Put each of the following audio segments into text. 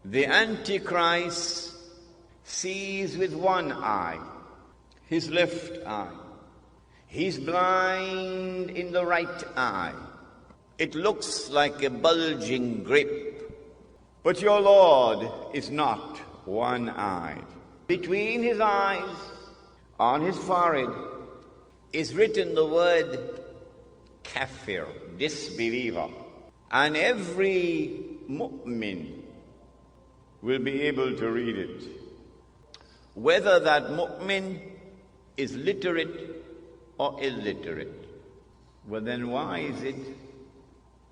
The Antichrist sees with one eye, his left eye. He's blind in the right eye. It looks like a bulging grape. But your Lord is not one-eyed. Between his eyes, on his forehead, is written the word kafir, disbeliever. And every mu'min will be able to read it. Whether that mu'min is literate or illiterate. Well, then why is it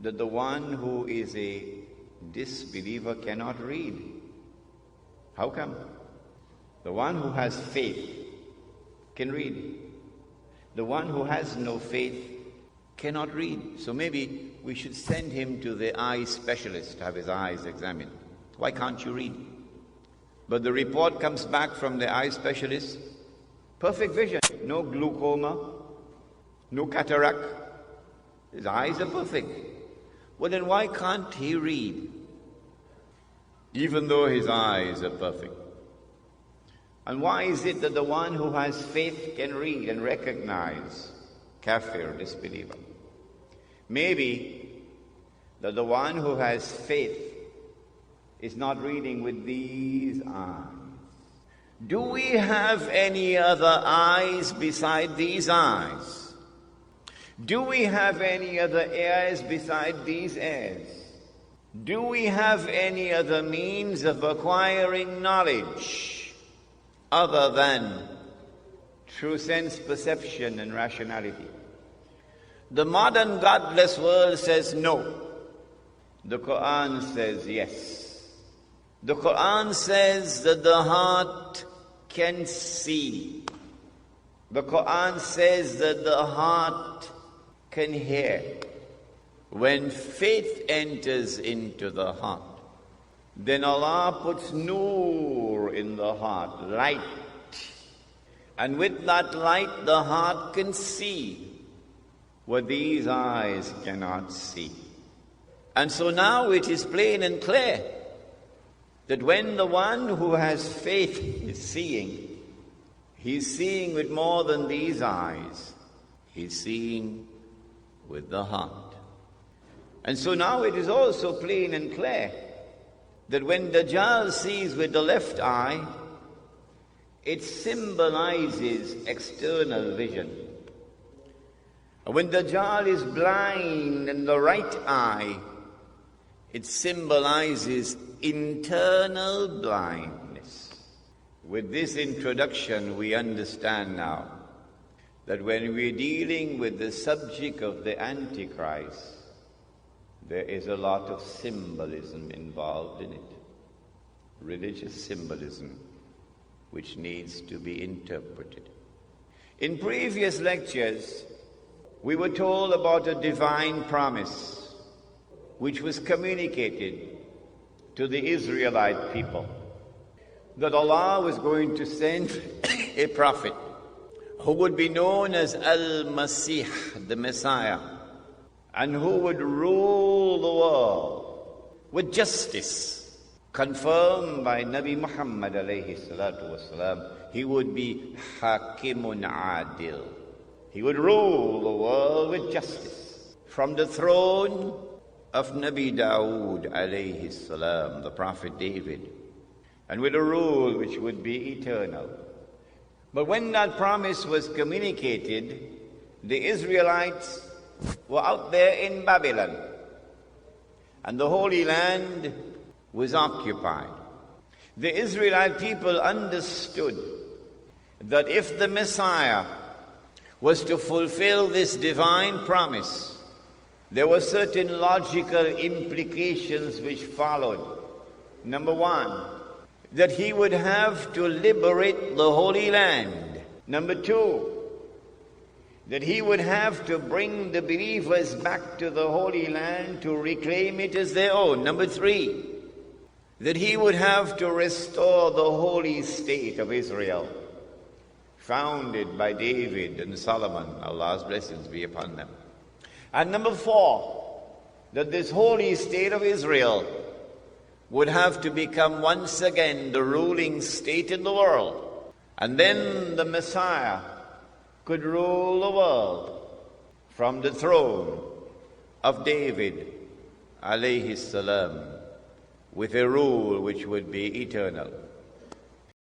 that the one who is a disbeliever cannot read? How come? The one who has faith can read. The one who has no faith cannot read. So maybe we should send him to the eye specialist to have his eyes examined. Why can't you read? But the report comes back from the eye specialist. Perfect vision. No glaucoma. No cataract. His eyes are perfect. Well, then why can't he read? Even though his eyes are perfect. And why is it that the one who has faith can read and recognize kafir, disbeliever? Maybe that the one who has faith is not reading with these eyes. Do we have any other eyes beside these eyes? Do we have any other ears beside these ears? Do we have any other means of acquiring knowledge other than through sense perception and rationality? The modern godless world says no. The Quran says yes. The Quran says that the heart can see. The Quran says that the heart can hear. When faith enters into the heart, then Allah puts nur in the heart, light. And with that light, the heart can see what these eyes cannot see. And so now it is plain and clear that when the one who has faith is seeing, he's seeing with more than these eyes. He's seeing with the heart. And so now it is also plain and clear that when Dajjal sees with the left eye, it symbolizes external vision. When Dajjal is blind in the right eye, it symbolizes internal blindness. With this introduction, we understand now that when we're dealing with the subject of the Antichrist, there is a lot of symbolism involved in it. Religious symbolism, which needs to be interpreted. In previous lectures, we were told about a divine promise which was communicated to the Israelite people, that Allah was going to send a prophet who would be known as Al-Masih, the Messiah, and who would rule the world with justice, confirmed by Nabi Muhammad alayhi salatu wasalam. He would be Hakimun Adil. He would rule the world with justice. From the throne of Nabi Dawood alayhi salam, the prophet David, and with a rule which would be eternal. But when that promise was communicated, the Israelites were out there in Babylon, and the Holy Land was occupied. The Israelite people understood that if the Messiah was to fulfill this divine promise, there were certain logical implications which followed. Number one, that he would have to liberate the Holy Land. Number two, that he would have to bring the believers back to the Holy Land to reclaim it as their own. Number three, that he would have to restore the holy state of Israel, founded by David and Solomon. Allah's blessings be upon them. And number four, that this holy state of Israel would have to become once again the ruling state in the world. And then the Messiah could rule the world from the throne of David, alayhi salam, with a rule which would be eternal.